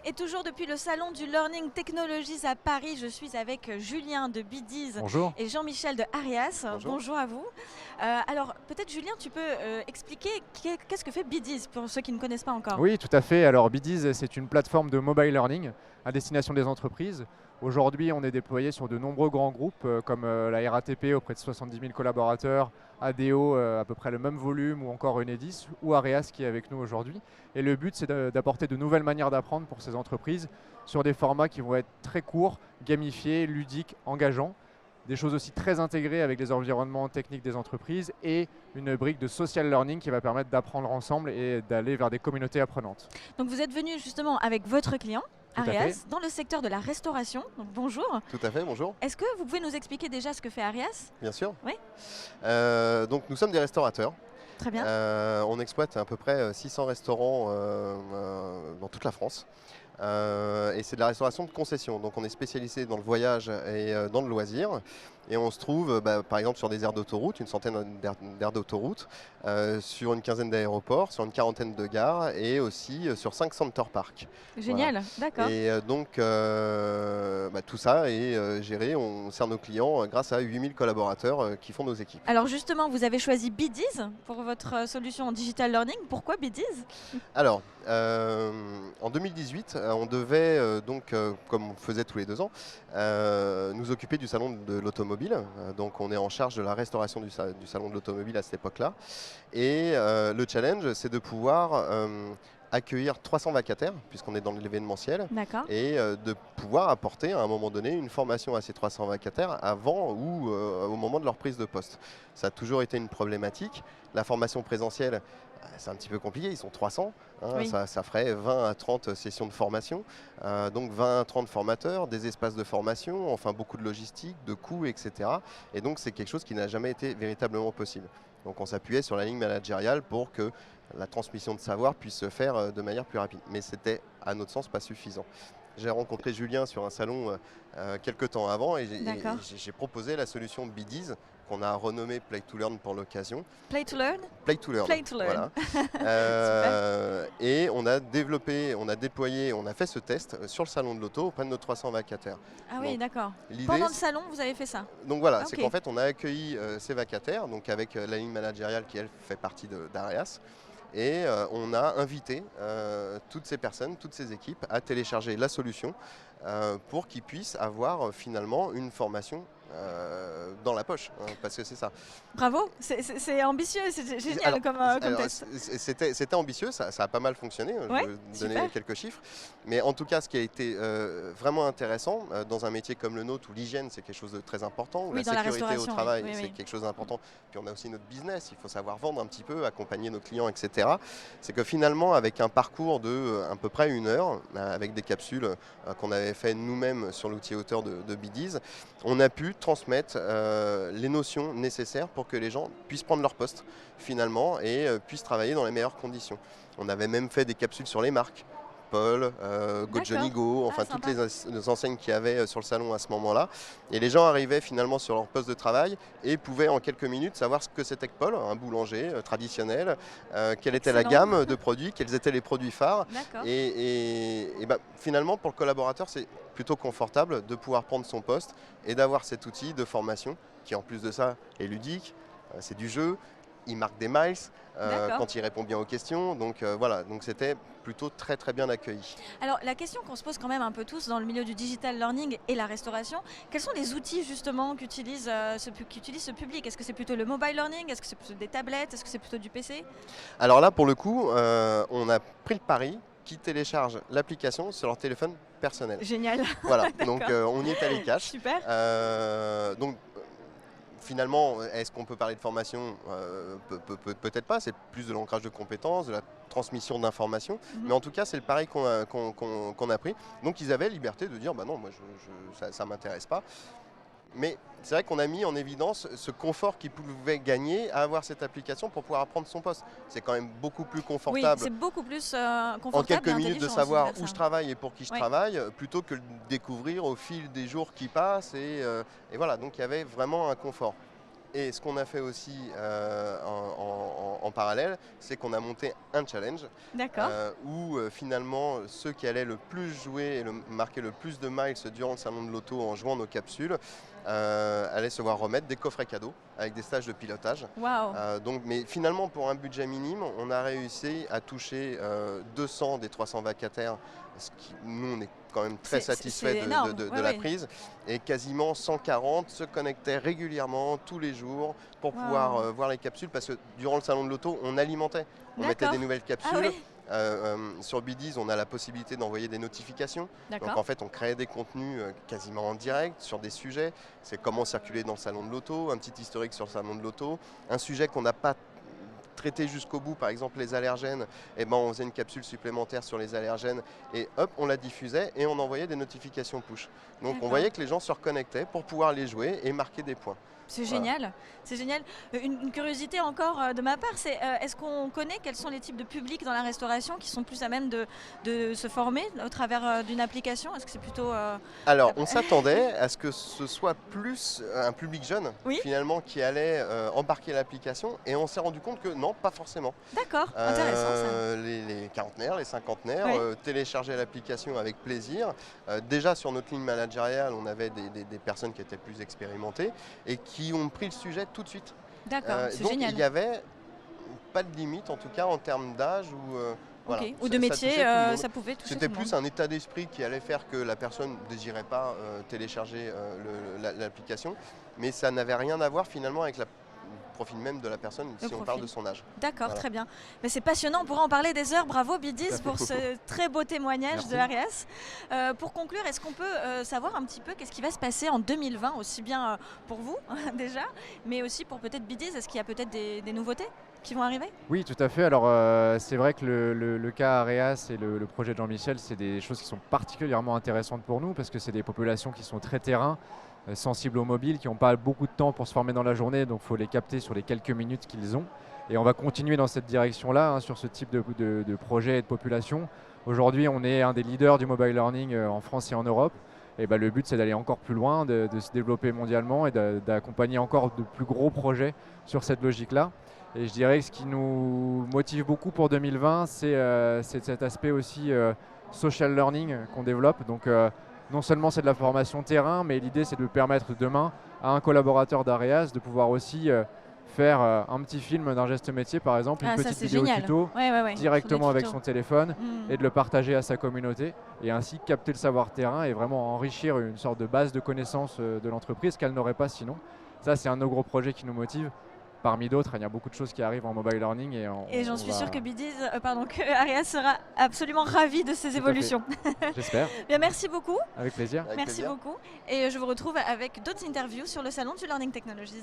Et toujours depuis le salon du Learning Technologies à Paris, je suis avec Julien de Bidiz Bonjour. et Jean-Michel de Arias. Bonjour. Bonjour à vous. Alors peut-être Julien, tu peux expliquer qu'est-ce que fait Bidiz pour ceux qui ne connaissent pas encore. Oui, tout à fait. Alors Bidiz, c'est une plateforme de mobile learning à destination des entreprises. Aujourd'hui, on est déployé sur de nombreux grands groupes comme la RATP auprès de 70 000 collaborateurs, ADO à peu près le même volume ou encore Enedis ou Areas qui est avec nous aujourd'hui. Et le but, c'est d'apporter de nouvelles manières d'apprendre pour ces entreprises sur des formats qui vont être très courts, gamifiés, ludiques, engageants. Des choses aussi très intégrées avec les environnements techniques des entreprises et une brique de social learning qui va permettre d'apprendre ensemble et d'aller vers des communautés apprenantes. Donc vous êtes venu justement avec votre client, Tout à Arias, fait. dans le secteur de la restauration. Donc bonjour. Tout à fait, bonjour. Est-ce que vous pouvez nous expliquer déjà ce que fait Arias? Bien sûr. Oui. Donc nous sommes des restaurateurs. Très bien. On exploite à peu près 600 restaurants dans toute la France. Et c'est de la restauration de concession. Donc on est spécialisé dans le voyage et dans le loisir. Et on se trouve par exemple sur des aires d'autoroute, une centaine d'aires d'autoroute, sur une quinzaine d'aéroports, sur une quarantaine de gares et aussi sur 5 center parks. Génial, d'accord. Et donc tout ça est géré, on sert nos clients grâce à 8000 collaborateurs qui font nos équipes. Alors justement, vous avez choisi Bidiz pour votre solution en digital learning. Pourquoi Bidiz? Alors, en 2018, on devait, comme on faisait tous les 2 ans, nous occuper du salon de l'automobile. Donc on est en charge de la restauration du salon de l'automobile à cette époque-là. Et le challenge, c'est de pouvoir accueillir 300 vacataires, puisqu'on est dans l'événementiel, D'accord. et de pouvoir apporter à un moment donné une formation à ces 300 vacataires avant ou au moment de leur prise de poste. Ça a toujours été une problématique. La formation présentielle, c'est un petit peu compliqué, ils sont 300, hein, Oui. ça ferait 20 à 30 sessions de formation, donc 20 à 30 formateurs, des espaces de formation, enfin beaucoup de logistique, de coûts, etc. Et donc c'est quelque chose qui n'a jamais été véritablement possible. Donc on s'appuyait sur la ligne managériale pour que la transmission de savoir puisse se faire de manière plus rapide. Mais c'était, à notre sens, pas suffisant. J'ai rencontré Julien sur un salon quelques temps avant et D'accord. j'ai proposé la solution Bidiz qu'on a renommée Play to Learn pour l'occasion. Play to learn. Play to Learn. Play to learn. Voilà. Et on a développé, on a déployé, on a fait ce test sur le salon de l'auto auprès de nos 300 vacataires. Ah oui, Donc, d'accord. l'idée, Pendant le salon, vous avez fait ça? donc voilà, Ah, c'est ok. qu'en fait on a accueilli ces vacataires, donc avec la ligne managériale qui elle fait partie d'Areas. Et on a invité toutes ces personnes, toutes ces équipes à télécharger la solution pour qu'ils puissent avoir finalement une formation dans la poche, hein, parce que c'est ça. Bravo, c'est ambitieux, c'est génial Alors, comme alors, test. c'était ambitieux, ça a pas mal fonctionné, Ouais, je vais donner super. quelques chiffres. Mais en tout cas, ce qui a été vraiment intéressant dans un métier comme le nôtre où l'hygiène c'est quelque chose de très important, où Oui, la dans la sécurité au restauration, travail oui, c'est oui. quelque chose d'important, puis on a aussi notre business, il faut savoir vendre un petit peu, accompagner nos clients, etc. C'est que finalement, avec un parcours de à peu près 1 heure, avec des capsules qu'on avait fait nous-mêmes sur l'outil auteur de Bidiz, on a pu transmettre les notions nécessaires pour que les gens puissent prendre leur poste finalement et puissent travailler dans les meilleures conditions. On avait même fait des capsules sur les marques, Paul, Go Johnny Go, enfin toutes sympa. les enseignes qu'il y avait sur le salon à ce moment-là. Et les gens arrivaient finalement sur leur poste de travail et pouvaient en quelques minutes savoir ce que c'était que Paul, un boulanger traditionnel, quelle était la Excellent. gamme de produits, quels étaient les produits phares. D'accord. Et finalement, pour le collaborateur, c'est plutôt confortable de pouvoir prendre son poste et d'avoir cet outil de formation qui, en plus de ça, est ludique, c'est du jeu, il marque des miles D'accord. quand il répond bien aux questions. Donc voilà, donc c'était plutôt très très bien accueilli. Alors la question qu'on se pose quand même un peu tous dans le milieu du digital learning et la restauration, quels sont les outils justement qu'utilise ce public? Est-ce que c'est plutôt le mobile learning? Est-ce que c'est plutôt des tablettes? Est-ce que c'est plutôt du PC? Alors là, pour le coup, on a pris le pari qui télécharge l'application sur leur téléphone personnel. Génial. Voilà, D'accord. donc on y est allé cash. Super. Donc finalement, est-ce qu'on peut parler de formation? Peut-être pas, c'est plus de l'ancrage de compétences, de la transmission d'informations, mais en tout cas c'est le pari qu'on a pris. Donc ils avaient liberté de dire bah non, moi ça m'intéresse pas. Mais c'est vrai qu'on a mis en évidence ce confort qu'ils pouvaient gagner à avoir cette application pour pouvoir apprendre son poste. C'est quand même beaucoup plus Oui, confortable c'est beaucoup plus en confortable quelques et minutes de intelligent savoir aussi de où faire je ça. travaille et pour qui je Ouais. travaille, plutôt que de le découvrir au fil des jours qui passent. Et voilà, donc il y avait vraiment un confort. Et ce qu'on a fait aussi en parallèle, c'est qu'on a monté un challenge D'accord. où finalement ceux qui allaient le plus jouer et marquer le plus de miles durant le salon de l'auto en jouant nos capsules allaient se voir remettre des coffrets cadeaux avec des stages de pilotage. Waouh. Mais finalement, pour un budget minime, on a réussi à toucher 200 des 300 vacataires, ce qui, nous, on est quand même très satisfaits de la prise. Et quasiment 140 se connectaient régulièrement, tous les jours, pour pouvoir voir les capsules, parce que durant le salon de l'auto, on alimentait. On mettait des nouvelles capsules. Sur Bidiz, on a la possibilité d'envoyer des notifications. Donc en fait, on créait des contenus quasiment en direct sur des sujets. C'est comment circuler dans le salon de l'auto, un petit historique sur le salon de l'auto, un sujet qu'on n'a pas traité jusqu'au bout, par exemple les allergènes, et on faisait une capsule supplémentaire sur les allergènes et hop, on la diffusait et on envoyait des notifications push. Donc on voyait que les gens se reconnectaient pour pouvoir les jouer et marquer des points. C'est génial, c'est génial. Une curiosité encore de ma part, c'est est-ce qu'on connaît quels sont les types de publics dans la restauration qui sont plus à même de se former au travers d'une application? Est-ce que c'est plutôt... Alors, on s'attendait à ce que ce soit plus un public jeune, finalement, qui allait embarquer l'application, et on s'est rendu compte que non, pas forcément. D'accord, intéressant ça. Les quarantenaires, les cinquantenaires téléchargeaient l'application avec plaisir. Déjà, sur notre ligne managériale, on avait des personnes qui étaient plus expérimentées et qui ont pris le sujet tout de suite. D'accord, c'est donc génial. Il n'y avait pas de limite, en tout cas en termes d'âge ou de métier, ça pouvait toucher. C'était plus un état d'esprit qui allait faire que la personne ne désirait pas télécharger l'application, mais ça n'avait rien à voir finalement avec le profil même de la personne si on parle de son âge. D'accord, très bien. Mais c'est passionnant, on pourra en parler des heures. Bravo Bidiz pour ce très beau témoignage de Arias. Pour conclure, est-ce qu'on peut savoir un petit peu qu'est-ce qui va se passer en 2020, aussi bien pour vous déjà, mais aussi pour peut-être Bidiz? Est-ce qu'il y a peut-être des nouveautés qui vont arriver? Oui, tout à fait. Alors c'est vrai que le cas Arias et le projet de Jean-Michel, c'est des choses qui sont particulièrement intéressantes pour nous parce que c'est des populations qui sont très terrain, sensibles aux mobiles, qui n'ont pas beaucoup de temps pour se former dans la journée, donc il faut les capter sur les quelques minutes qu'ils ont. Et on va continuer dans cette direction-là, sur ce type de projet et de population. Aujourd'hui, on est un des leaders du mobile learning en France et en Europe. Et le but, c'est d'aller encore plus loin, de se développer mondialement et d'accompagner encore de plus gros projets sur cette logique-là. Et je dirais que ce qui nous motive beaucoup pour 2020, c'est cet aspect aussi social learning qu'on développe. Donc non seulement c'est de la formation terrain, mais l'idée c'est de permettre demain à un collaborateur d'Arias de pouvoir aussi faire un petit film d'un geste métier, par exemple, une petite vidéo tuto directement avec son téléphone et de le partager à sa communauté et ainsi capter le savoir terrain et vraiment enrichir une sorte de base de connaissances de l'entreprise qu'elle n'aurait pas sinon. Ça, c'est un de nos gros projets qui nous motive. Parmi d'autres, il y a beaucoup de choses qui arrivent en mobile learning. Et j'en suis sûre que que Arias sera absolument ravi de ces évolutions. J'espère. Bien, merci beaucoup. Avec plaisir. Merci beaucoup. Et je vous retrouve avec d'autres interviews sur le salon du Learning Technologies.